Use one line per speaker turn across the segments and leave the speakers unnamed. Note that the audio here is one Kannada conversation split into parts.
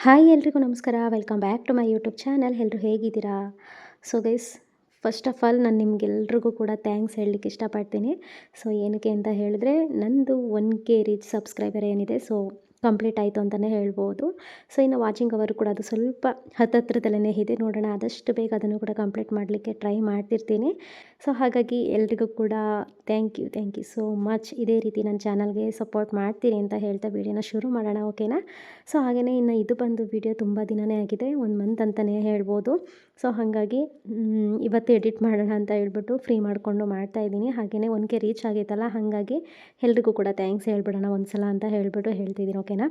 ಹಾಯ್ ಎಲ್ರಿಗೂ ನಮಸ್ಕಾರ. Welcome back to my YouTube channel. ಎಲ್ಲರೂ ಹೇಗಿದ್ದೀರಾ? So guys, first of all ನಾನು ನಿಮ್ಗೆಲ್ರಿಗೂ ಕೂಡ ಥ್ಯಾಂಕ್ಸ್ ಹೇಳಲಿಕ್ಕೆ ಇಷ್ಟಪಡ್ತೀನಿ. ಸೊ ಏನಕ್ಕೆ ಅಂತ ಹೇಳಿದ್ರೆ, ನಂದು 1K ರೀಚ್ ಸಬ್ಸ್ಕ್ರೈಬರ್ ಏನಿದೆ, ಸೊ ಕಂಪ್ಲೀಟ್ ಆಯಿತು ಅಂತಲೇ ಹೇಳ್ಬೋದು. ಸೊ ಇನ್ನು ವಾಚಿಂಗ್ ಅವರು ಕೂಡ ಅದು ಸ್ವಲ್ಪ ಹತ್ತತ್ರದಲ್ಲೇ ಇದೆ. ನೋಡೋಣ, ಆದಷ್ಟು ಬೇಗ ಅದನ್ನು ಕೂಡ ಕಂಪ್ಲೀಟ್ ಮಾಡಲಿಕ್ಕೆ ಟ್ರೈ ಮಾಡ್ತಿರ್ತೀನಿ. ಸೊ ಹಾಗಾಗಿ ಎಲ್ರಿಗೂ ಕೂಡ ಥ್ಯಾಂಕ್ ಯು ಸೋ ಮಚ್. ಇದೇ ರೀತಿ ನನ್ನ ಚಾನಲ್ಗೆ ಸಪೋರ್ಟ್ ಮಾಡ್ತೀರಿ ಅಂತ ಹೇಳ್ತಾ ವೀಡಿಯೋನ ಶುರು ಮಾಡೋಣ, ಓಕೆನಾ? ಸೊ ಹಾಗೆಯೇ ಇನ್ನು ಇದು ಬಂದು ವಿಡಿಯೋ ತುಂಬ ದಿನವೇ ಆಗಿದೆ, 1 ಮಂತ್ ಅಂತಲೇ ಹೇಳ್ಬೋದು. ಸೊ ಹಾಗಾಗಿ ಇವತ್ತು ಎಡಿಟ್ ಮಾಡೋಣ ಅಂತ ಹೇಳ್ಬಿಟ್ಟು ಫ್ರೀ ಮಾಡಿಕೊಂಡು ಮಾಡ್ತಾಯಿದ್ದೀನಿ. ಹಾಗೆಯೇ 1K ರೀಚ್ ಆಗೈತಲ್ಲ, ಹಾಗಾಗಿ ಎಲ್ರಿಗೂ ಕೂಡ ಥ್ಯಾಂಕ್ಸ್ ಹೇಳ್ಬಿಡೋಣ ಒಂದು ಸಲ ಅಂತ ಹೇಳ್ಬಿಟ್ಟು ಹೇಳ್ತಿದ್ದೀನಿ, ಓಕೆನಾ?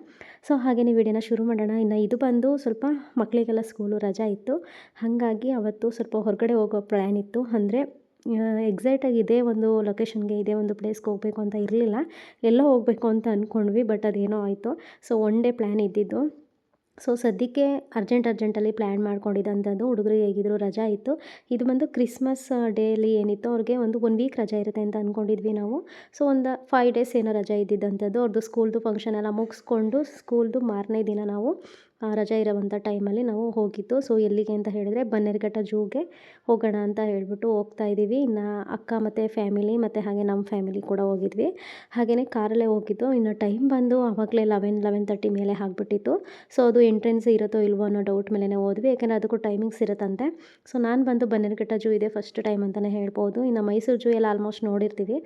ಸೊ ಹಾಗೆಯೇ ವಿಡಿಯೋನ ಶುರು ಮಾಡೋಣ. ಇನ್ನು ಇದು ಬಂದು ಸ್ವಲ್ಪ ಮಕ್ಕಳಿಗೆಲ್ಲ ಸ್ಕೂಲು ರಜಾ ಇತ್ತು, ಹಾಗಾಗಿ ಅವತ್ತು ಸ್ವಲ್ಪ ಹೊರಗಡೆ ಹೋಗೋ ಪ್ಲ್ಯಾನ್ ಇತ್ತು. ಅಂದರೆ ಎಕ್ಸಾಕ್ಟಾಗಿ ಇದೇ ಒಂದು ಲೊಕೇಶನ್ಗೆ, ಇದೇ ಒಂದು ಪ್ಲೇಸ್ಗೆ ಹೋಗಬೇಕು ಅಂತ ಇರಲಿಲ್ಲ, ಎಲ್ಲೋ ಹೋಗಬೇಕು ಅಂತ ಅಂದ್ಕೊಂಡ್ವಿ. ಬಟ್ ಅದೇನೋ ಆಯಿತು. ಸೊ 1 ಡೇ ಪ್ಲ್ಯಾನ್ ಇದ್ದಿದ್ದು. ಸೊ ಸದ್ಯಕ್ಕೆ ಅರ್ಜೆಂಟಲ್ಲಿ ಪ್ಲ್ಯಾನ್ ಮಾಡ್ಕೊಂಡಿದ್ದಂಥದ್ದು. ಹುಡುಗರಿಗೆ ಹೇಗಿದ್ರು ರಜಾ ಇತ್ತು. ಇದು ಬಂದು ಕ್ರಿಸ್ಮಸ್ ಡೇಲಿ ಏನಿತ್ತು, ಅವ್ರಿಗೆ ಒಂದು 1 ವೀಕ್ ರಜಾ ಇರುತ್ತೆ ಅಂತ ಅಂದ್ಕೊಂಡಿದ್ವಿ ನಾವು. ಸೊ ಒಂದು 5 ಡೇಸ್ ಏನೋ ರಜಾ ಇದ್ದಿದ್ದಂಥದ್ದು. ಅವ್ರದ್ದು ಸ್ಕೂಲ್ದು ಫಂಕ್ಷನ್ ಎಲ್ಲ ಮುಗಿಸ್ಕೊಂಡು ಸ್ಕೂಲ್ದು ಮಾರನೇ ದಿನ ನಾವು ರಜಾ ಇರೋವಂಥ ಟೈಮಲ್ಲಿ ನಾವು ಹೋಗಿದ್ದು. ಸೊ ಎಲ್ಲಿಗೆ ಅಂತ ಹೇಳಿದರೆ, ಬನ್ನೇರುಘಟ್ಟ ಝೂಗೆ ಹೋಗೋಣ ಅಂತ ಹೇಳ್ಬಿಟ್ಟು ಹೋಗ್ತಾಯಿದ್ದೀವಿ. ಇನ್ನು ಅಕ್ಕ ಮತ್ತು ಫ್ಯಾಮಿಲಿ ಮತ್ತು ಹಾಗೆ ನಮ್ಮ ಫ್ಯಾಮಿಲಿ ಕೂಡ ಹೋಗಿದ್ವಿ. ಹಾಗೆಯೇ ಕಾರಲ್ಲೇ ಹೋಗಿದ್ದು. ಇನ್ನು ಟೈಮ್ ಬಂದು ಆವಾಗಲೇ 11:30 ಮೇಲೆ ಆಗಿಬಿಟ್ಟಿತ್ತು. ಸೊ ಅದು ಎಂಟ್ರೆನ್ಸ್ ಇರುತ್ತೋ ಇಲ್ವೋ ಅನ್ನೋ ಡೌಟ್ ಮೇಲೇ ಹೋದ್ವಿ, ಯಾಕೆಂದರೆ ಅದಕ್ಕೂ ಟೈಮಿಂಗ್ಸ್ ಇರುತ್ತಂತೆ. ಸೊ ನಾನು ಬಂದು ಬನ್ನೇರುಘಟ್ಟ ಝೂ ಇದೆ ಫಸ್ಟ್ ಟೈಮ್ ಅಂತಲೇ ಹೇಳ್ಬೋದು. ಇನ್ನು ಮೈಸೂರು ಝೂ ಎಲ್ಲ ಆಲ್ಮೋಸ್ಟ್ ನೋಡಿರ್ತೀವಿ.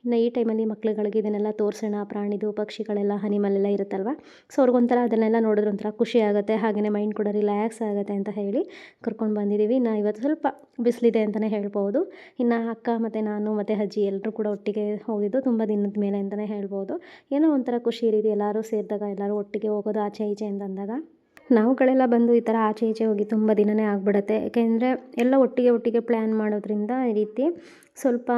ಇನ್ನು ಈ ಟೈಮಲ್ಲಿ ಮಕ್ಳುಗಳಿಗೆ ಇದನ್ನೆಲ್ಲ ತೋರಿಸೋಣ, ಪ್ರಾಣಿದು ಪಕ್ಷಿಗಳೆಲ್ಲ ಅನಿಮಲ್ ಎಲ್ಲ ಇರುತ್ತಲ್ವ. ಸೊ ಅವ್ರಿಗೊಂಥರ ಅದನ್ನೆಲ್ಲ ನೋಡಿದ್ರೆ ಒಂಥರ ಖುಷಿ ಆಗುತ್ತೆ, ಹಾಗೆಯೇ ಮೈಂಡ್ ಕೂಡ ರಿಲ್ಯಾಕ್ಸ್ ಆಗುತ್ತೆ ಅಂತ ಹೇಳಿ ಕರ್ಕೊಂಡು ಬಂದಿದ್ದೀವಿ. ಇನ್ನು ಇವತ್ತು ಸ್ವಲ್ಪ ಬಿಸಿಲಿದೆ ಅಂತಲೇ ಹೇಳ್ಬೋದು. ಇನ್ನು ಅಕ್ಕ ಮತ್ತು ನಾನು ಮತ್ತು ಅಜ್ಜಿ ಎಲ್ಲರೂ ಕೂಡ ಒಟ್ಟಿಗೆ ಹೋಗಿದ್ದು, ತುಂಬ ದಿನದ ಮೇಲೆ ಅಂತಲೇ ಹೇಳ್ಬೋದು. ಏನೋ ಒಂಥರ ಖುಷಿ ರೀತಿ ಎಲ್ಲರೂ ಸೇರಿದಾಗ, ಎಲ್ಲರೂ ಒಟ್ಟಿಗೆ ಹೋಗೋದು ಆಚೆ ಈಚೆ ಅಂತಂದಾಗ. ನಾವುಗಳೆಲ್ಲ ಬಂದು ಈ ಥರ ಆಚೆ ಈಚೆ ಹೋಗಿ ತುಂಬ ದಿನವೇ ಆಗಿಬಿಡುತ್ತೆ. ಯಾಕೆಂದರೆ ಎಲ್ಲ ಒಟ್ಟಿಗೆ ಪ್ಲ್ಯಾನ್ ಮಾಡೋದ್ರಿಂದ ಈ ರೀತಿ ಸ್ವಲ್ಪ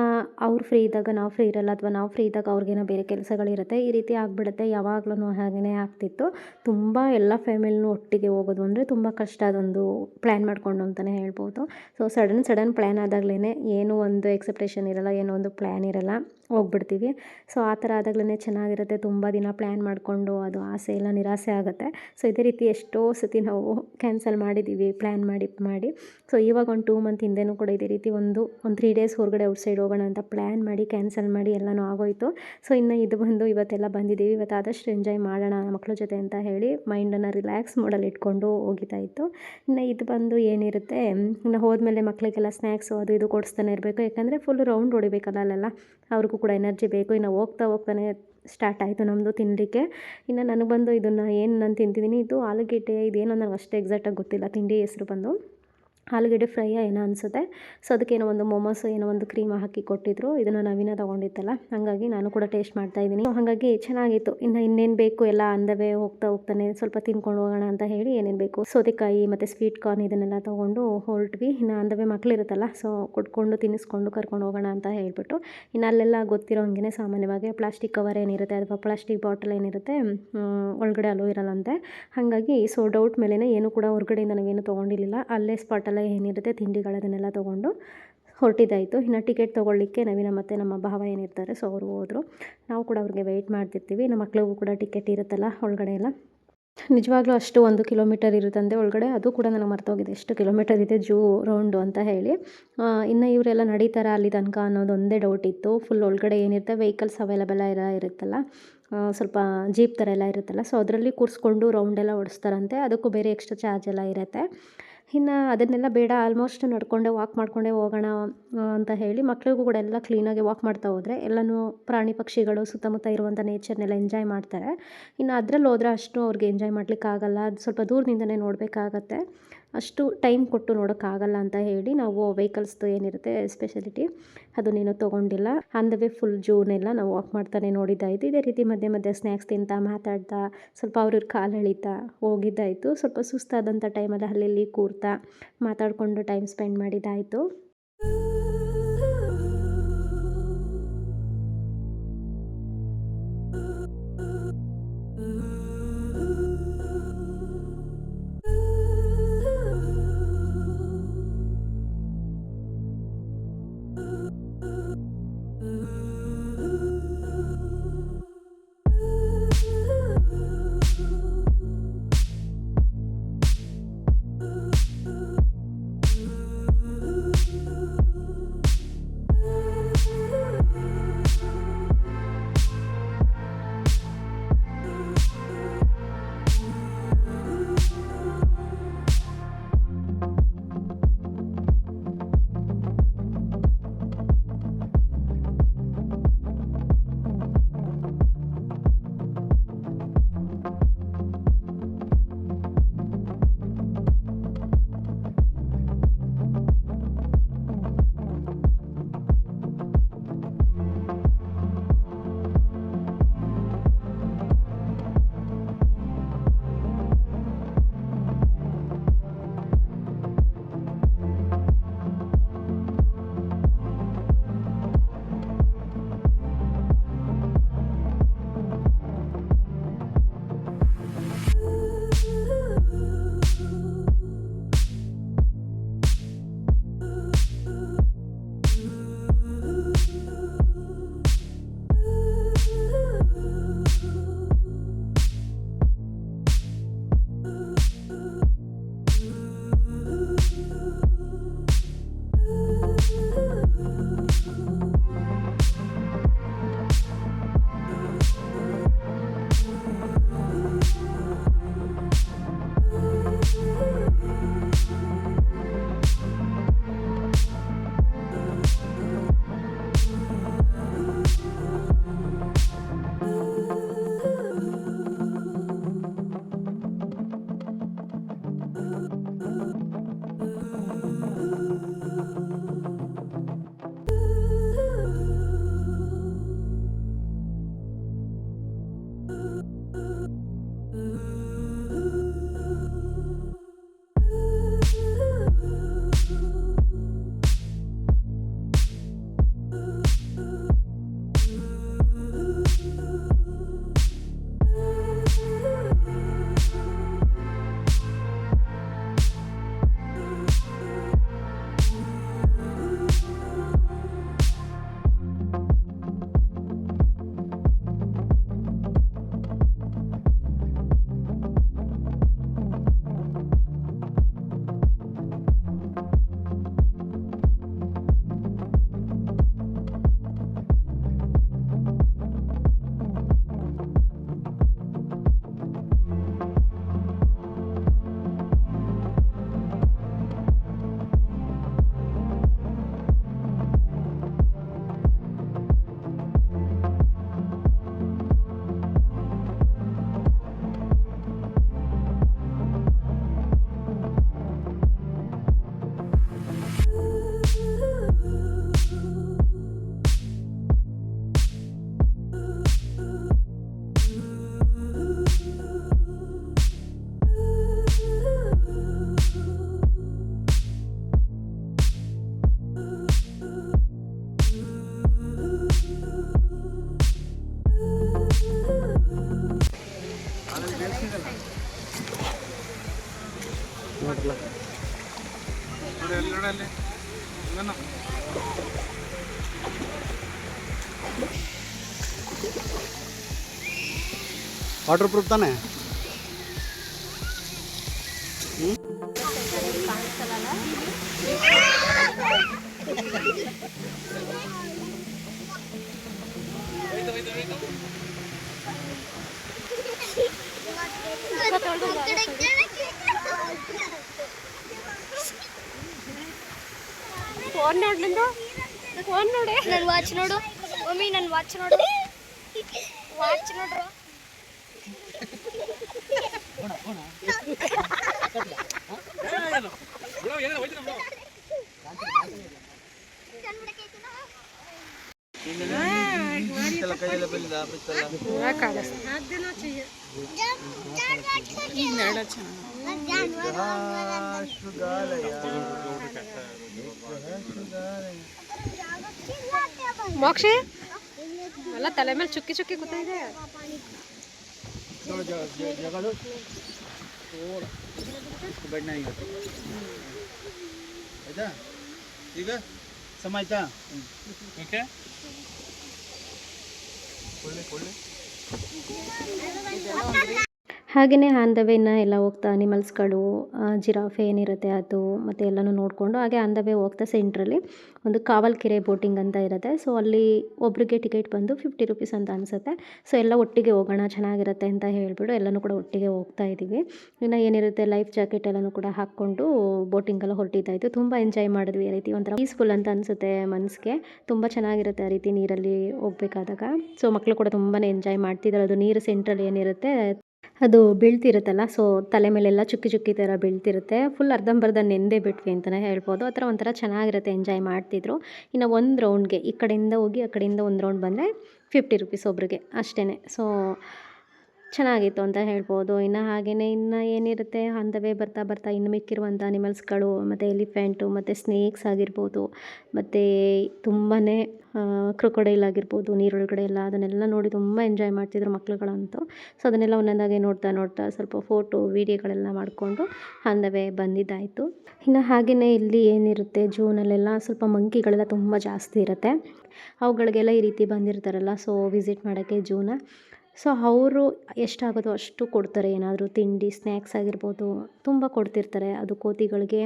ಅವ್ರು ಫ್ರೀ ಇದ್ದಾಗ ನಾವು ಫ್ರೀ ಇರಲ್ಲ, ಅಥವಾ ನಾವು ಫ್ರೀ ಇದ್ದಾಗ ಅವ್ರಿಗೇನೋ ಬೇರೆ ಕೆಲಸಗಳಿರುತ್ತೆ, ಈ ರೀತಿ ಆಗಿಬಿಡುತ್ತೆ. ಯಾವಾಗಲೂ ಹಾಗೆಯೇ ಆಗ್ತಿತ್ತು. ತುಂಬ ಎಲ್ಲ ಫ್ಯಾಮಿಲಿನೂ ಒಟ್ಟಿಗೆ ಹೋಗೋದು ಅಂದರೆ ತುಂಬ ಕಷ್ಟ, ಅದೊಂದು ಪ್ಲ್ಯಾನ್ ಮಾಡಿಕೊಂಡು ಅಂತಲೇ ಹೇಳ್ಬೋದು. ಸೊ ಸಡನ್ ಪ್ಲ್ಯಾನ್ ಆದಾಗಲೇ ಏನೂ ಒಂದು ಎಕ್ಸೆಪ್ಟೇಷನ್ ಇರಲ್ಲ, ಏನೋ ಒಂದು ಪ್ಲ್ಯಾನ್ ಇರಲ್ಲ, ಹೋಗ್ಬಿಡ್ತೀವಿ. ಸೊ ಆ ಥರ ಆದಾಗಲೇ ಚೆನ್ನಾಗಿರುತ್ತೆ. ತುಂಬ ದಿನ ಪ್ಲ್ಯಾನ್ ಮಾಡಿಕೊಂಡು ಅದು ಆಸೆ ಎಲ್ಲ ನಿರಾಸೆ ಆಗುತ್ತೆ. ಸೊ ಇದೇ ರೀತಿ ಎಷ್ಟೋ ಸತಿ ನಾವು ಕ್ಯಾನ್ಸಲ್ ಮಾಡಿದ್ದೀವಿ ಪ್ಲ್ಯಾನ್ ಮಾಡಿ. ಸೊ ಇವಾಗ ಒಂದು 2 ಮಂತ್ ಹಿಂದೆನೂ ಕೂಡ ಇದೇ ರೀತಿ ಒಂದು 3 ಡೇಸ್ ಹೊರಗಡೆ ಔಟ್ಸೈಡ್ ಹೋಗೋಣ ಅಂತ ಪ್ಲ್ಯಾನ್ ಮಾಡಿ ಕ್ಯಾನ್ಸಲ್ ಮಾಡಿ ಎಲ್ಲನೂ ಆಗೋಯಿತು. ಸೊ ಇನ್ನು ಇದು ಬಂದು ಇವತ್ತೆಲ್ಲ ಬಂದಿದ್ದೀವಿ. ಇವತ್ತು ಆದಷ್ಟು ಎಂಜಾಯ್ ಮಾಡೋಣ ಮಕ್ಕಳ ಜೊತೆ ಅಂತ ಹೇಳಿ ಮೈಂಡನ್ನು ರಿಲ್ಯಾಕ್ಸ್ ಮಾಡಲ್ಲಿ ಇಟ್ಕೊಂಡು ಹೋಗಿದ್ದಾಯಿತು. ಇನ್ನು ಇದು ಬಂದು ಏನಿರುತ್ತೆ, ಇನ್ನು ಹೋದ್ಮೇಲೆ ಮಕ್ಕಳಿಗೆಲ್ಲ ಸ್ನ್ಯಾಕ್ಸು ಅದು ಇದು ಕೊಡಿಸ್ತಾನೆ ಇರಬೇಕು, ಯಾಕಂದರೆ ಫುಲ್ ರೌಂಡ್ ಹೊಡಿಬೇಕಲ್ಲ ಅಲ್ಲೆಲ್ಲ, ಅವ್ರಿಗೂ ಕೂಡ ಎನರ್ಜಿ ಬೇಕು. ಇನ್ನು ಹೋಗ್ತಾನೆ ಸ್ಟಾರ್ಟ್ ಆಯಿತು ನಮ್ಮದು ತಿನ್ನಲಿಕ್ಕೆ. ಇನ್ನು ನನಗೆ ಬಂದು ಇದನ್ನು ಏನು ನಾನು ತಿಂತಿದ್ದೀನಿ, ಇದು ಆಲೂಗೆಡ್ಡೆ, ಇದೇನೋ ನನಗೆ ಅಷ್ಟು ಎಕ್ಸಾಕ್ಟಾಗಿ ಗೊತ್ತಿಲ್ಲ ತಿಂಡಿ ಹೆಸರು ಬಂದು. ಆಲೂಗೆಡ್ಡೆ ಫ್ರೈಯ ಏನೋ ಅನಿಸುತ್ತೆ. ಸೊ ಅದಕ್ಕೇನೋ ಒಂದು ಮೊಮೋಸ್ ಏನೋ ಒಂದು ಕ್ರೀಮ್ ಹಾಕಿ ಕೊಟ್ಟಿದ್ರು. ಇದನ್ನು ನವೀನ ತೊಗೊಂಡಿತ್ತಲ್ಲ, ಹಾಗಾಗಿ ನಾನು ಕೂಡ ಟೇಸ್ಟ್ ಮಾಡ್ತಾಯಿದ್ದೀನಿ. ಹಾಗಾಗಿ ಚೆನ್ನಾಗಿತ್ತು. ಇನ್ನೇನು ಬೇಕು ಎಲ್ಲ ಅಂದವೇ ಹೋಗ್ತಾನೆ ಸ್ವಲ್ಪ ತಿನ್ಕೊಂಡು ಹೋಗೋಣ ಅಂತ ಹೇಳಿ ಏನೇನು ಬೇಕು ಸೌತೆಕಾಯಿ ಮತ್ತು ಸ್ವೀಟ್ ಕಾರ್ನ್ ಇದನ್ನೆಲ್ಲ ತೊಗೊಂಡು ಹೊರಟ್ವಿ. ಇನ್ನು ಅಂದವೇ ಮಕ್ಕಳಿರುತ್ತಲ್ಲ, ಸೊ ಕೊಟ್ಕೊಂಡು ತಿನ್ನಿಸ್ಕೊಂಡು ಕರ್ಕೊಂಡು ಹೋಗೋಣ ಅಂತ ಹೇಳ್ಬಿಟ್ಟು. ಇನ್ನು ಅಲ್ಲೆಲ್ಲ ಗೊತ್ತಿರೋ ಹಂಗೆ ಸಾಮಾನ್ಯವಾಗಿ ಪ್ಲಾಸ್ಟಿಕ್ ಕವರ್ ಏನಿರುತ್ತೆ ಅಥವಾ ಪ್ಲಾಸ್ಟಿಕ್ ಬಾಟಲ್ ಏನಿರುತ್ತೆ, ಒಳಗಡೆ ಅಲೋ ಇರಲ್ಲಂತೆ. ಹಾಗಾಗಿ ಸೊ ಡೌಟ್ ಮೇಲೇ ಏನು ಕೂಡ ಹೊರಗಡೆಯಿಂದ ನಾವೇನು ತೊಗೊಂಡಿರಲಿಲ್ಲ, ಅಲ್ಲೇ ಸ್ಪಾಟಲ್ಲೇ ಏನಿರುತ್ತೆ ತಿಂಡಿಗಳದನ್ನೆಲ್ಲ ತೊಗೊಂಡು ಹೊರಟಿದ್ದಾಯಿತು. ಇನ್ನು ಟಿಕೆಟ್ ತೊಗೊಳ್ಳಿಕ್ಕೆ ನವೀನ ಮತ್ತು ನಮ್ಮ ಭಾವ ಏನಿರ್ತಾರೆ, ಸೊ ಅವರು ಹೋದರು. ನಾವು ಕೂಡ ಅವ್ರಿಗೆ ವೆಯ್ಟ್ ಮಾಡ್ತಿರ್ತೀವಿ. ನಮ್ಮ ಮಕ್ಳಿಗೂ ಕೂಡ ಟಿಕೆಟ್ ಇರುತ್ತಲ್ಲ ಒಳಗಡೆ ಎಲ್ಲ. ನಿಜವಾಗ್ಲೂ ಅಷ್ಟು 1 ಕಿಲೋಮೀಟರ್ ಇರುತ್ತಂತೆ ಒಳಗಡೆ, ಅದು ಕೂಡ ನನಗೆ ಮರ್ತೋಗಿದೆ ಎಷ್ಟು ಕಿಲೋಮೀಟರ್ ಇದೆ ಝೂ ರೌಂಡು ಅಂತ ಹೇಳಿ. ಇನ್ನು ಇವರೆಲ್ಲ ನಡೀತಾರ ಅಲ್ಲಿ ತನಕ ಅನ್ನೋದು ಒಂದೇ ಡೌಟ್ ಇತ್ತು. ಫುಲ್ ಒಳಗಡೆ ಏನಿರುತ್ತೆ ವೆಹಿಕಲ್ಸ್ ಅವೈಲೇಬಲ್ ಎಲ್ಲ ಇರುತ್ತಲ್ಲ, ಸ್ವಲ್ಪ ಜೀಪ್ ಥರ ಎಲ್ಲ ಇರುತ್ತಲ್ಲ, ಸೊ ಅದರಲ್ಲಿ ಕೂರಿಸ್ಕೊಂಡು ರೌಂಡೆಲ್ಲ ಓಡಿಸ್ತಾರಂತೆ. ಅದಕ್ಕೂ ಬೇರೆ ಎಕ್ಸ್ಟ್ರಾ ಚಾರ್ಜ್ ಎಲ್ಲ ಇರುತ್ತೆ. ಇನ್ನು ಅದನ್ನೆಲ್ಲ ಬೇಡ, ಆಲ್ಮೋಸ್ಟ್ ವಾಕ್ ಮಾಡಿಕೊಂಡೇ ಹೋಗೋಣ ಅಂತ ಹೇಳಿ ಮಕ್ಳಿಗೂ ಕೂಡ ಎಲ್ಲ ಕ್ಲೀನಾಗಿ ವಾಕ್ ಮಾಡ್ತಾ ಹೋದರೆ ಎಲ್ಲನೂ ಪ್ರಾಣಿ ಪಕ್ಷಿಗಳು ಸುತ್ತಮುತ್ತ ಇರುವಂಥ ನೇಚರ್ನೆಲ್ಲ ಎಂಜಾಯ್ ಮಾಡ್ತಾರೆ. ಇನ್ನು ಅದರಲ್ಲಿ ಹೋದರೆ ಅಷ್ಟು ಅವ್ರಿಗೆ ಎಂಜಾಯ್ ಮಾಡಲಿಕ್ಕಾಗಲ್ಲ, ಅದು ಸ್ವಲ್ಪ ದೂರದಿಂದನೇ ನೋಡಬೇಕಾಗತ್ತೆ, ಅಷ್ಟು ಟೈಮ್ ಕೊಟ್ಟು ನೋಡೋಕ್ಕಾಗಲ್ಲ ಅಂತ ಹೇಳಿ ನಾವು ವೆಹಿಕಲ್ಸ್ದು ಏನಿರುತ್ತೆ ಸ್ಪೆಷಾಲಿಟಿ ಅದನ್ನೇನು ತೊಗೊಂಡಿಲ್ಲ. ಅಂದವೇ ಫುಲ್ ಝೂನೆಲ್ಲ ನಾವು ವಾಕ್ ಮಾಡ್ತಾನೆ ನೋಡಿದ್ದಾಯಿತು. ಇದೇ ರೀತಿ ಮಧ್ಯೆ ಸ್ನ್ಯಾಕ್ಸ್ ತಿಂತಾ ಮಾತಾಡ್ತಾ ಸ್ವಲ್ಪ ಅವ್ರ ಕಾಲು ಎಳಿತಾ ಹೋಗಿದ್ದಾಯಿತು. ಸ್ವಲ್ಪ ಸುಸ್ತಾದಂಥ ಟೈಮಲ್ಲಿ ಅಲ್ಲಿ ಕೂರ್ತಾ ಮಾತಾಡಿಕೊಂಡು ಟೈಮ್ ಸ್ಪೆಂಡ್ ಮಾಡಿದ್ದಾಯಿತು.
ವಾಟರ್ ಪ್ರೂಫ್ ತಾನೆ.
ಫೋನ್ ನೋಡ್ಲಿಂದು ಫೋನ್ ನೋಡಿ ನನ್ನ ವಾಚ್ ನೋಡು ಮಮ್ಮಿ ನನ್ನ ವಾಚ್ ನೋಡು ವಾಚ್ ನೋಡ್ರು ಮೋಕ್ಷಿ ಎಲ್ಲ ತಲೆ ಮೇಲೆ ಚುಕ್ಕಿ ಚುಕ್ಕಿ ಕೂತಿದೆ.
ಈಗ ಸಮ ಆಯ್ತಾ? ಓಕೆ.
ಹಾಗೆಯೇ ಆನ್ ದ ವೇನ ಎಲ್ಲ ಹೋಗ್ತಾ ಅನಿಮಲ್ಸ್ಗಳು, ಜಿರಾಫೆ ಏನಿರುತ್ತೆ ಅದು ಮತ್ತು ಎಲ್ಲನೂ ನೋಡಿಕೊಂಡು ಹಾಗೆ ಆನ್ ದ ವೇ ಹೋಗ್ತಾ ಸೆಂಟ್ರಲ್ಲಿ ಒಂದು ಕಾವಲ್ಕೆರೆ ಬೋಟಿಂಗ್ ಅಂತ ಇರುತ್ತೆ. ಸೊ ಅಲ್ಲಿ ಒಬ್ರಿಗೆ ಟಿಕೆಟ್ ಬಂದು 50 ರುಪೀಸ್ ಅಂತ ಅನಿಸುತ್ತೆ. ಸೊ ಎಲ್ಲ ಒಟ್ಟಿಗೆ ಹೋಗೋಣ ಚೆನ್ನಾಗಿರುತ್ತೆ ಅಂತ ಹೇಳಿಬಿಟ್ಟು ಎಲ್ಲನೂ ಕೂಡ ಒಟ್ಟಿಗೆ ಹೋಗ್ತಾ ಇದ್ದೀವಿ. ಇನ್ನು ಏನಿರುತ್ತೆ ಲೈಫ್ ಜಾಕೆಟ್ ಎಲ್ಲನೂ ಕೂಡ ಹಾಕ್ಕೊಂಡು ಬೋಟಿಂಗೆಲ್ಲ ಹೊರಟಿದ್ದಾಯಿತು. ತುಂಬ ಎಂಜಾಯ್ ಮಾಡಿದ್ವಿ. ಆ ರೀತಿ ಒಂಥರ ಪೀಸ್ಫುಲ್ ಅಂತ ಅನಿಸುತ್ತೆ ಮನಸ್ಸಿಗೆ. ತುಂಬ ಚೆನ್ನಾಗಿರುತ್ತೆ ಆ ರೀತಿ ನೀರಲ್ಲಿ ಹೋಗ್ಬೇಕಾದಾಗ. ಸೊ ಮಕ್ಕಳು ಕೂಡ ತುಂಬಾ ಎಂಜಾಯ್ ಮಾಡ್ತಿದ್ದಾರೆ. ಅದು ನೀರು ಸೆಂಟ್ರಲ್ಲಿ ಏನಿರುತ್ತೆ ಅದು ಬೀಳ್ತಿರುತ್ತಲ್ಲ, ಸೊ ತಲೆ ಮೇಲೆಲ್ಲ ಚುಕ್ಕಿ ಚುಕ್ಕಿ ಥರ ಬೀಳ್ತಿರುತ್ತೆ. ಫುಲ್ ಅರ್ಧಂಬರ್ಧ ನೆಂದೇ ಬಿಟ್ವಿ ಅಂತಲೇ ಹೇಳ್ಬೋದು. ಆ ಥರ ಒಂಥರ ಚೆನ್ನಾಗಿರುತ್ತೆ, ಎಂಜಾಯ್ ಮಾಡ್ತಿದ್ರು. ಇನ್ನು ಒಂದು ರೌಂಡ್ಗೆ ಈ ಕಡೆಯಿಂದ ಹೋಗಿ ಆ ಕಡೆಯಿಂದ ಒಂದು ರೌಂಡ್ ಬಂದರೆ 50 ರುಪೀಸ್ ಒಬ್ರಿಗೆ ಅಷ್ಟೇ. ಸೊ ಚೆನ್ನಾಗಿತ್ತು ಅಂತ ಹೇಳ್ಬೋದು. ಇನ್ನು ಹಾಗೆಯೇ ಇನ್ನು ಏನಿರುತ್ತೆ ಆನ್ ದ ವೇ ಬರ್ತಾ ಬರ್ತಾ ಇನ್ನು ಮಿಕ್ಕಿರುವಂಥ ಅನಿಮಲ್ಸ್ಗಳು ಮತ್ತು ಎಲಿಫೆಂಟು ಮತ್ತು ಸ್ನೇಕ್ಸ್ ಆಗಿರ್ಬೋದು ಮತ್ತು ತುಂಬಾ ಕ್ರೊಕೊಡೈಲ್ ಆಗಿರ್ಬೋದು ನೀರೊಳಗಡೆ ಎಲ್ಲ ಅದನ್ನೆಲ್ಲ ನೋಡಿ ತುಂಬ ಎಂಜಾಯ್ ಮಾಡ್ತಿದ್ರು ಮಕ್ಳುಗಳಂತೂ. ಸೊ ಅದನ್ನೆಲ್ಲ ಒಂದೊಂದಾಗಿ ನೋಡ್ತಾ ನೋಡ್ತಾ ಸ್ವಲ್ಪ ಫೋಟೋ ವೀಡಿಯೋಗಳೆಲ್ಲ ಮಾಡಿಕೊಂಡು ಆನ್ ದ ವೇ ಬಂದಿದ್ದಾಯಿತು. ಇನ್ನು ಹಾಗೆಯೇ ಇಲ್ಲಿ ಏನಿರುತ್ತೆ ಜೂನಲ್ಲೆಲ್ಲ ಸ್ವಲ್ಪ ಮಂಕಿಗಳೆಲ್ಲ ತುಂಬ ಜಾಸ್ತಿ ಇರುತ್ತೆ. ಅವುಗಳಿಗೆಲ್ಲ ಈ ರೀತಿ ಬಂದಿರ್ತಾರಲ್ಲ, ಸೊ ವಿಸಿಟ್ ಮಾಡೋಕ್ಕೆ ಜೂನ. ಸೊ ಅವರು ಎಷ್ಟಾಗೋದು ಅಷ್ಟು ಕೊಡ್ತಾರೆ. ಏನಾದರೂ ತಿಂಡಿ ಸ್ನ್ಯಾಕ್ಸ್ ಆಗಿರ್ಬೋದು ತುಂಬ ಕೊಡ್ತಿರ್ತಾರೆ. ಅದು ಕೋತಿಗಳಿಗೆ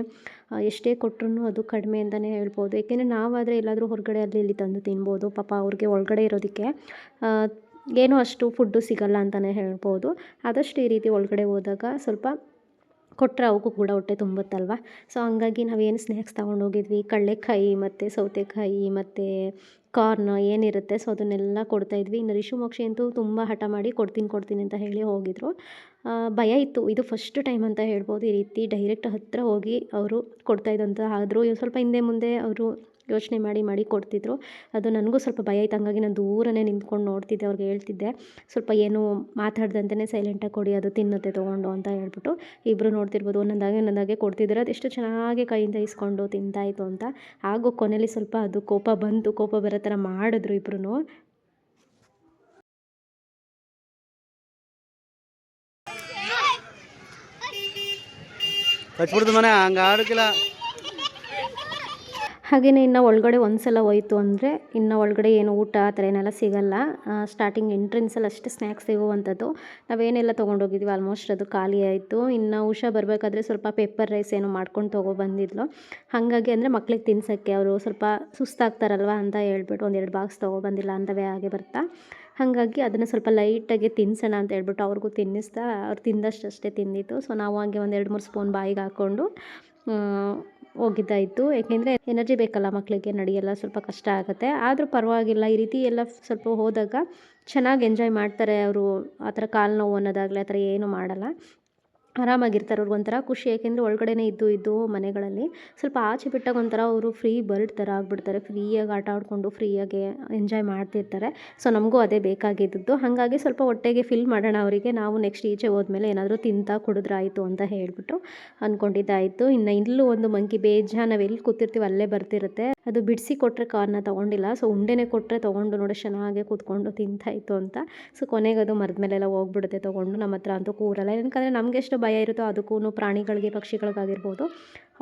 ಎಷ್ಟೇ ಕೊಟ್ಟರು ಅದು ಕಡಿಮೆ ಅಂತಲೇ ಹೇಳ್ಬೋದು. ಏಕೆಂದರೆ ನಾವಾದರೆ ಎಲ್ಲಾದರೂ ಹೊರಗಡೆ ಅಲ್ಲಿ ಇಲ್ಲಿ ತಂದು ತಿನ್ಬೋದು. ಪಾಪ ಅವ್ರಿಗೆ ಒಳಗಡೆ ಇರೋದಕ್ಕೆ ಏನೂ ಅಷ್ಟು ಫುಡ್ಡು ಸಿಗಲ್ಲ ಅಂತಲೇ ಹೇಳ್ಬೋದು. ಆದಷ್ಟು ಈ ರೀತಿ ಒಳಗಡೆ ಹೋದಾಗ ಸ್ವಲ್ಪ ಕೊಟ್ಟರೆ ಅವಕ್ಕೂ ಕೂಡ ಹೊಟ್ಟೆ ತುಂಬುತ್ತಲ್ವ. ಸೊ ಹಂಗಾಗಿ ನಾವೇನು ಸ್ನ್ಯಾಕ್ಸ್ ತೊಗೊಂಡೋಗಿದ್ವಿ, ಕಡಲೆಕಾಯಿ ಮತ್ತು ಸೌತೆಕಾಯಿ ಮತ್ತು ಕಾರ್ನ್ ಏನಿರುತ್ತೆ ಸೊ ಅದನ್ನೆಲ್ಲ ಕೊಡ್ತಾಯಿದ್ವಿ. ಇನ್ನು ರಿಷು ಮೋಕ್ಷಿ ಅಂತೂ ತುಂಬ ಹಠ ಮಾಡಿ ಕೊಡ್ತೀನಿ ಅಂತ ಹೇಳಿ ಹೋಗಿದ್ರು. ಭಯ ಇತ್ತು. ಇದು ಫಸ್ಟ್ ಟೈಮ್ ಅಂತ ಹೇಳ್ಬೋದು ಈ ರೀತಿ ಡೈರೆಕ್ಟ್ ಹತ್ತಿರ ಹೋಗಿ ಅವರು ಕೊಡ್ತಾಯಿದ್ದಂತ. ಆದರೂ ಸ್ವಲ್ಪ ಹಿಂದೆ ಮುಂದೆ ಅವರು ಯೋಚನೆ ಮಾಡಿ ಕೊಡ್ತಿದ್ರು. ಅದು ನನಗೂ ಸ್ವಲ್ಪ ಭಯ ಇತ್ತು. ಹಂಗಾಗಿ ನಾನು ದೂರನೇ ನಿಂತ್ಕೊಂಡು ನೋಡ್ತಿದ್ದೆ. ಅವ್ರಿಗೆ ಹೇಳ್ತಿದ್ದೆ ಸ್ವಲ್ಪ ಏನು ಮಾತಾಡ್ದಂತೆಯೇ ಸೈಲೆಂಟಾಗಿ ಕೊಡಿ, ಅದು ತಿನ್ನುತ್ತೆ ತೊಗೊಂಡು ಅಂತ ಹೇಳ್ಬಿಟ್ಟು. ಇಬ್ಬರು ನೋಡ್ತಿರ್ಬೋದು ಒಂದೊಂದಾಗೆ ಕೊಡ್ತಿದ್ದಾರೆ. ಅದೆಷ್ಟು ಚೆನ್ನಾಗಿ ಕೈಯಿಂದ ಇಸ್ಕೊಂಡು ತಿಂತಾಯಿತ್ತು ಅಂತ. ಹಾಗೂ ಕೊನೆಯಲ್ಲಿ ಸ್ವಲ್ಪ ಅದು ಕೋಪ ಬರೋ ಥರ ಮಾಡಿದ್ರು ಇಬ್ಬರೂ.
ಕಚ್ಬಿಡ್ತು ಮನೆ ಹಂಗೆ ಆಡೋಕ್ಕಿಲ್ಲ.
ಹಾಗೆಯೇ ಇನ್ನು ಒಳಗಡೆ ಒಂದು ಸಲ ಹೋಯ್ತು ಅಂದರೆ ಇನ್ನು ಒಳಗಡೆ ಏನು ಊಟ ಆ ಥರ ಏನೆಲ್ಲ ಸಿಗಲ್ಲ. ಸ್ಟಾರ್ಟಿಂಗ್ ಎಂಟ್ರೆನ್ಸಲ್ಲಿ ಅಷ್ಟೇ ಸ್ನ್ಯಾಕ್ಸ್ ಸಿಗುವಂಥದ್ದು. ನಾವೇನೆಲ್ಲ ತೊಗೊಂಡೋಗಿದ್ವಿ ಆಲ್ಮೋಸ್ಟ್ ಅದು ಖಾಲಿ ಆಯಿತು. ಇನ್ನು ಉಷಾ ಬರಬೇಕಾದ್ರೆ ಸ್ವಲ್ಪ ಪೆಪ್ಪರ್ ರೈಸ್ ಏನೋ ಮಾಡ್ಕೊಂಡು ತೊಗೊಬಂದಿದ್ಲು. ಹಾಗಾಗಿ ಅಂದರೆ ಮಕ್ಳಿಗೆ ತಿನ್ಸೋಕ್ಕೆ ಅವರು ಸ್ವಲ್ಪ ಸುಸ್ತಾಗ್ತಾರಲ್ವ ಅಂತ ಹೇಳ್ಬಿಟ್ಟು 1-2 ಬಾಕ್ಸ್ ತೊಗೊಬಂದಿಲ್ಲ ಅಂತವೇ ಹಾಗೆ ಬರ್ತಾ. ಹಾಗಾಗಿ ಅದನ್ನು ಸ್ವಲ್ಪ ಲೈಟಾಗಿ ತಿನ್ನಿಸೋಣ ಅಂತ ಹೇಳ್ಬಿಟ್ಟು ಅವ್ರಿಗೂ ತಿನ್ನಿಸ್ತಾ ಅವ್ರು ತಿಂದಷ್ಟೇ ತಿಂದಿತ್ತು. ಸೊ ನಾವು ಹಾಗೆ 1-2-3 ಸ್ಪೂನ್ ಬಾಯಿಗೆ ಹಾಕ್ಕೊಂಡು ಹೋಗಿದ್ದಾಯಿತು. ಏಕೆಂದರೆ ಎನರ್ಜಿ ಬೇಕಲ್ಲ ಮಕ್ಕಳಿಗೆ, ನಡೆಯಲ್ಲ ಸ್ವಲ್ಪ ಕಷ್ಟ ಆಗುತ್ತೆ. ಆದರೂ ಪರವಾಗಿಲ್ಲ, ಈ ರೀತಿ ಎಲ್ಲ ಸ್ವಲ್ಪ ಹೋದಾಗ ಚೆನ್ನಾಗಿ ಎಂಜಾಯ್ ಮಾಡ್ತಾರೆ ಅವರು. ಆ ಥರ ಕಾಲು ನೋವು ಅನ್ನೋದಾಗಲಿ ಆ ಥರ ಏನೂ ಮಾಡಲ್ಲ, ಆರಾಮಾಗಿರ್ತಾರೆ. ಅವ್ರಿಗೊಂಥರ ಖುಷಿ. ಏಕೆಂದರೆ ಒಳಗಡೆನೇ ಇದ್ದು ಮನೆಗಳಲ್ಲಿ ಸ್ವಲ್ಪ ಆಚೆ ಬಿಟ್ಟಾಗ ಒಂಥರ ಅವರು ಫ್ರೀ ಬರ್ಡ್ ಥರ ಆಗಿಬಿಡ್ತಾರೆ. ಫ್ರೀಯಾಗಿ ಆಟ ಆಡಿಕೊಂಡು ಫ್ರೀಯಾಗಿ ಎಂಜಾಯ್ ಮಾಡ್ತಿರ್ತಾರೆ. ಸೊ ನಮಗೂ ಅದೇ ಬೇಕಾಗಿದ್ದದ್ದು. ಹಾಗಾಗಿ ಸ್ವಲ್ಪ ಹೊಟ್ಟೆಗೆ ಫಿಲ್ ಮಾಡೋಣ ಅವರಿಗೆ. ನಾವು ನೆಕ್ಸ್ಟ್ ಈಚೆ ಹೋದ್ಮೇಲೆ ಏನಾದರೂ ತಿಂತಾ ಕುಡಿದ್ರಾಯಿತು ಅಂತ ಹೇಳಿಬಿಟ್ಟು ಅಂದ್ಕೊಂಡಿದ್ದಾಯಿತು. ಇನ್ನು ಇಲ್ಲೂ ಒಂದು ಮಂಕಿ ಬೇಜಾನ್ ನಾವೆಲ್ಲಿ ಕೂತಿರ್ತೀವಿ ಅಲ್ಲೇ ಬರ್ತಿರುತ್ತೆ. ಅದು ಬಿಡಿಸಿ ಕೊಟ್ಟರೆ ಕಾರ್ನ ತೊಗೊಂಡಿಲ್ಲ. ಸೊ ಉಂಡೆನೇ ಕೊಟ್ಟರೆ ತೊಗೊಂಡು ನೋಡಿ ಚೆನ್ನಾಗಿ ಕೂತ್ಕೊಂಡು ತಿಂತಾಯಿತ್ತು ಅಂತ. ಸೊ ಕೊನೆಗೆ ಅದು ಮರದ ಮೇಲೆಲ್ಲ ಹೋಗ್ಬಿಡುತ್ತೆ ತೊಗೊಂಡು. ನಮ್ಮ ಹತ್ರ ಅಂತೂ ಕೂರಲ್ಲ. ಏನಕ್ಕಂದರೆ ನಮಗೆ ಎಷ್ಟು ಭಯ ಇರುತ್ತೋ ಅದಕ್ಕೂ ಪ್ರಾಣಿಗಳಿಗೆ ಪಕ್ಷಿಗಳಿಗಾಗಿರ್ಬೋದು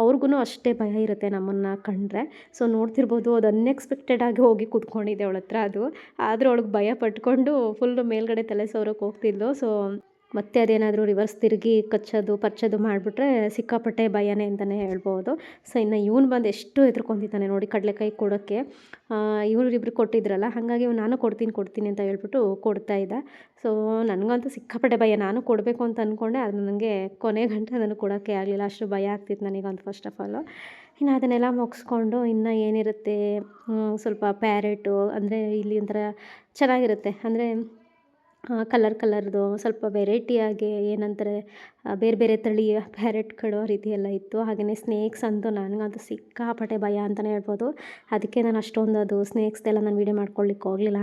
ಅವ್ರಿಗೂ ಅಷ್ಟೇ ಭಯ ಇರುತ್ತೆ ನಮ್ಮನ್ನು ಕಂಡ್ರೆ. ಸೊ ನೋಡ್ತಿರ್ಬೋದು ಅದು ಅನ್ಎಕ್ಸ್ಪೆಕ್ಟೆಡ್ ಆಗಿ ಹೋಗಿ ಕೂತ್ಕೊಂಡಿದ್ದೆ ಅವಳ ಹತ್ರ ಅದು. ಆದರೂ ಅವಳಿಗೆ ಭಯ ಪಟ್ಕೊಂಡು ಫುಲ್ಲು ಮೇಲ್ಗಡೆ ತಲೆ ಸೋರೋಕೆ ಹೋಗ್ತಿದ್ಲು. ಸೊ ಮತ್ತೆ ಅದೇನಾದರೂ ರಿವರ್ಸ್ ತಿರುಗಿ ಕಚ್ಚೋದು ಪರ್ಚೋದು ಮಾಡಿಬಿಟ್ರೆ ಸಿಕ್ಕಾಪಟ್ಟೆ ಭಯನೇ ಅಂತಲೇ ಹೇಳ್ಬೋದು. ಸೊ ಇನ್ನು ಇವನು ಬಂದು ಎಷ್ಟು ಹೆದರ್ಕೊತಿದ್ದಾನೆ ನೋಡಿ ಕಡಲೆಕಾಯಿ ಕೊಡೋಕ್ಕೆ. ಇವರಿಬ್ರು ಕೊಟ್ಟಿದ್ರಲ್ಲ, ಹಾಗಾಗಿ ನಾನು ಕೊಡ್ತೀನಿ ಅಂತ ಹೇಳ್ಬಿಟ್ಟು ಕೊಡ್ತಾಯಿದ್ದ. ಸೊ ನನಗಂತೂ ಸಿಕ್ಕಾಪಟ್ಟೆ ಭಯ. ನಾನು ಕೊಡಬೇಕು ಅಂತ ಅಂದ್ಕೊಂಡೆ, ಅದು ನನಗೆ ಕೊನೆ ಗಂಟೆ ನನಗೆ ಕೊಡೋಕ್ಕೆ ಆಗಲಿಲ್ಲ. ಅಷ್ಟು ಭಯ ಆಗ್ತಿತ್ತು ನನಗಂತೂ ಫಸ್ಟ್ ಆಫ್ ಆಲು. ಇನ್ನು ಅದನ್ನೆಲ್ಲ ಮುಗಿಸ್ಕೊಂಡು ಇನ್ನು ಏನಿರುತ್ತೆ ಸ್ವಲ್ಪ ಪ್ಯಾರೆಟು ಅಂದರೆ ಇಲ್ಲಿ ಒಂಥರ ಚೆನ್ನಾಗಿರುತ್ತೆ. ಅಂದರೆ ಕಲರ್ದು ಸ್ವಲ್ಪ ವೆರೈಟಿಯಾಗಿ ಏನಂತಾರೆ ಬೇರೆ ಬೇರೆ ತಳಿಯ ಪ್ಯಾರೆಟ್ಗಳು ಆ ರೀತಿ ಎಲ್ಲ ಇತ್ತು. ಹಾಗೆಯೇ ಸ್ನೇಕ್ಸ್ ಅಂತೂ ನನಗಂತೂ ಸಿಕ್ಕಾಪಟ್ಟೆ ಭಯ ಅಂತಲೇ ಹೇಳ್ಬೋದು. ಅದಕ್ಕೆ ನಾನು ಅಷ್ಟೊಂದು ಅದು ಸ್ನೇಕ್ಸ್ದೆಲ್ಲ ನಾನು ವೀಡಿಯೋ ಮಾಡ್ಕೊಳ್ಳಿಕ್ಕೆ ಹೋಗಲಿಲ್ಲ.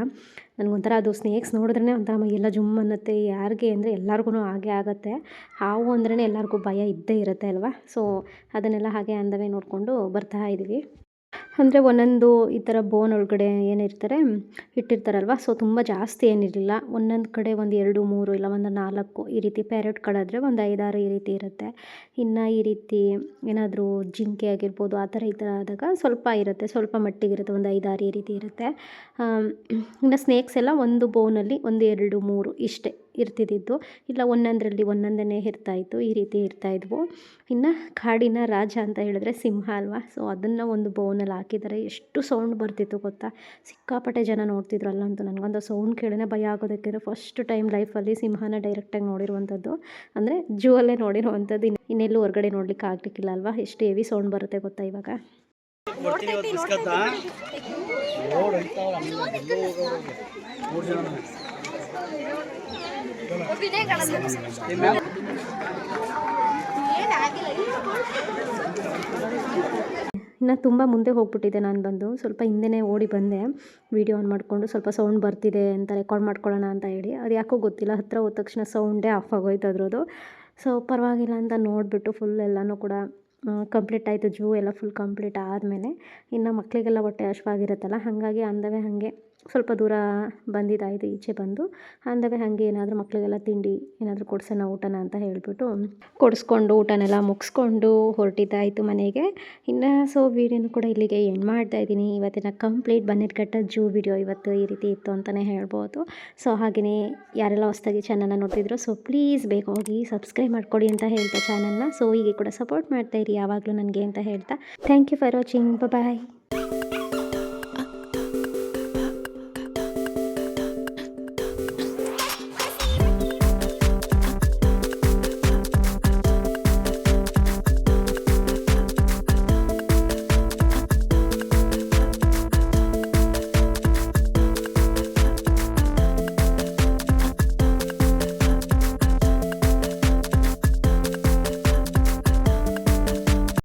ನನಗೊಂಥರ ಅದು ಸ್ನೇಕ್ಸ್ ನೋಡಿದ್ರೇ ಒಂಥರ ಮೈಯೆಲ್ಲ ಜುಮ್ ಅನ್ನುತ್ತೆ. ಯಾರಿಗೆ ಅಂದರೆ ಎಲ್ಲರಿಗೂ ಹಾಗೆ ಆಗುತ್ತೆ. ಹಾವು ಅಂದ್ರೇ ಎಲ್ಲರಿಗೂ ಭಯ ಇದ್ದೇ ಇರುತ್ತೆ ಅಲ್ವಾ. ಸೊ ಅದನ್ನೆಲ್ಲ ಹಾಗೆ ಅಂದವೇ ನೋಡಿಕೊಂಡು ಬರ್ತಾ ಇದ್ದೀವಿ. ಅಂದರೆ ಒಂದೊಂದು ಈ ಥರ ಬೋನ್ ಒಳಗಡೆ ಏನಿರ್ತಾರೆ ಇಟ್ಟಿರ್ತಾರಲ್ವ. ಸೊ ತುಂಬ ಜಾಸ್ತಿ ಏನಿರಲಿಲ್ಲ. ಒಂದೊಂದು ಕಡೆ ಒಂದು 2, 3 ಇಲ್ಲ ಒಂದು 4 ಈ ರೀತಿ ಪ್ಯಾರೆಟ್ಗಳಾದರೆ ಒಂದು 5, 6 ಈ ರೀತಿ ಇರುತ್ತೆ. ಇನ್ನು ಈ ರೀತಿ ಏನಾದರೂ ಜಿಂಕೆ ಆಗಿರ್ಬೋದು ಆ ಥರ ಈ ಥರ ಆದಾಗ ಸ್ವಲ್ಪ ಇರುತ್ತೆ, ಸ್ವಲ್ಪ ಮಟ್ಟಿಗಿರುತ್ತೆ, ಒಂದು 5, 6 ಈ ರೀತಿ ಇರುತ್ತೆ. ಇನ್ನು ಸ್ನೇಕ್ಸ್ ಎಲ್ಲ ಒಂದು ಬೋನಲ್ಲಿ ಒಂದು 2, 3 ಇಷ್ಟೇ ಇರ್ತಿದ್ದಿದ್ದು. ಇಲ್ಲ ಒಂದೊಂದೇ ಇರ್ತಾಯಿತ್ತು, ಈ ರೀತಿ ಇರ್ತಾಯಿದ್ವು. ಇನ್ನು ಕಾಡಿನ ರಾಜ ಅಂತ ಹೇಳಿದ್ರೆ ಸಿಂಹ ಅಲ್ವಾ. ಸೊ ಅದನ್ನು ಒಂದು ಬೌನಲ್ಲಿ ಹಾಕಿದ್ದಾರೆ. ಎಷ್ಟು ಸೌಂಡ್ ಬರ್ತಿತ್ತು ಗೊತ್ತಾ. ಸಿಕ್ಕಾಪಟ್ಟೆ ಜನ ನೋಡ್ತಿದ್ರು ಅಲ್ಲಂತೂ. ನನಗಂತೂ ಸೌಂಡ್ ಕೇಳಿನೇ ಭಯ ಆಗೋದಕ್ಕೆ ಫಸ್ಟ್ ಟೈಮ್ ಲೈಫಲ್ಲಿ ಸಿಂಹನ ಡೈರೆಕ್ಟಾಗಿ ನೋಡಿರುವಂಥದ್ದು. ಅಂದರೆ ಜೂ ಅಲ್ಲೇ ನೋಡಿರುವಂಥದ್ದು. ಇನ್ನೆಲ್ಲೂ ಹೊರಗಡೆ ನೋಡ್ಲಿಕ್ಕೆ ಆಗಲಿಕ್ಕಿಲ್ಲ ಅಲ್ವಾ. ಎಷ್ಟು ಹೆವಿ ಸೌಂಡ್ ಬರುತ್ತೆ ಗೊತ್ತಾ ಇವಾಗ. ಇನ್ನು ತುಂಬ ಮುಂದೆ ಹೋಗ್ಬಿಟ್ಟಿದ್ದೆ ನಾನು. ಬಂದು ಸ್ವಲ್ಪ ಹಿಂದೆನೇ ಓಡಿ ಬಂದೆ ವೀಡಿಯೋ ಆನ್ ಮಾಡಿಕೊಂಡು. ಸ್ವಲ್ಪ ಸೌಂಡ್ ಬರ್ತಿದೆ ಅಂತ ರೆಕಾರ್ಡ್ ಮಾಡ್ಕೊಳ್ಳೋಣ ಅಂತ ಹೇಳಿ. ಅದು ಯಾಕೋ ಗೊತ್ತಿಲ್ಲ, ಹತ್ತಿರ ಹೋದ ತಕ್ಷಣ ಸೌಂಡೇ ಆಫ್ ಆಗೋಯ್ತು ಅದ್ರದ್ದು. ಸೊ ಪರವಾಗಿಲ್ಲ ಅಂತ ನೋಡಿಬಿಟ್ಟು ಫುಲ್ ಎಲ್ಲನೂ ಕೂಡ ಕಂಪ್ಲೀಟ್ ಆಯಿತು. ಜೂ ಎಲ್ಲ ಫುಲ್ ಕಂಪ್ಲೀಟ್ ಆದಮೇಲೆ ಇನ್ನು ಮಕ್ಕಳಿಗೆಲ್ಲ ಹೊಟ್ಟೆ ಹಶ್ವಾಗಿರುತ್ತಲ್ಲ, ಹಾಗಾಗಿ ಅಂದವೇ ಹಾಗೆ ಸ್ವಲ್ಪ ದೂರ ಬಂದಿದ್ದಾಯಿತು. ಈಚೆ ಬಂದು ಅಂದವೇ ಹಾಗೆ ಏನಾದರೂ ಮಕ್ಕಳಿಗೆಲ್ಲ ತಿಂಡಿ ಏನಾದರೂ ಕೊಡ್ಸೋಣ ಊಟನ ಅಂತ ಹೇಳಿಬಿಟ್ಟು ಕೊಡಿಸ್ಕೊಂಡು ಊಟನೆಲ್ಲ ಮುಗಿಸ್ಕೊಂಡು ಹೊರಟಿದ್ದಾಯಿತು ಮನೆಗೆ. ಇನ್ನು ಸೊ ವೀಡಿಯೋನು ಕೂಡ ಇಲ್ಲಿಗೆ ಎಂಡ್ ಮಾಡ್ತಾಯಿದ್ದೀನಿ. ಇವತ್ತಿನ ಕಂಪ್ಲೀಟ್ ಬನ್ನೇರುಘಟ್ಟ ಜೂ ವಿಡಿಯೋ ಇವತ್ತು ಈ ರೀತಿ ಇತ್ತು ಅಂತಲೇ ಹೇಳ್ಬೋದು. ಸೊ ಹಾಗೆಯೇ ಯಾರೆಲ್ಲ ಹೊಸದಾಗಿ ಚಾನಲ್ನ ನೋಡ್ತಿದ್ರು ಸೊ ಪ್ಲೀಸ್ ಬೇಗ ಹೋಗಿ ಸಬ್ಸ್ಕ್ರೈಬ್ ಮಾಡ್ಕೊಡಿ ಅಂತ ಹೇಳ್ತಾ ಚಾನಲ್ನ. ಸೊ ಹೀಗೆ ಕೂಡ ಸಪೋರ್ಟ್ ಮಾಡ್ತಾಯಿರಿ ಯಾವಾಗಲೂ ನನಗೆ ಅಂತ ಹೇಳ್ತಾ thank you for watching. Bye.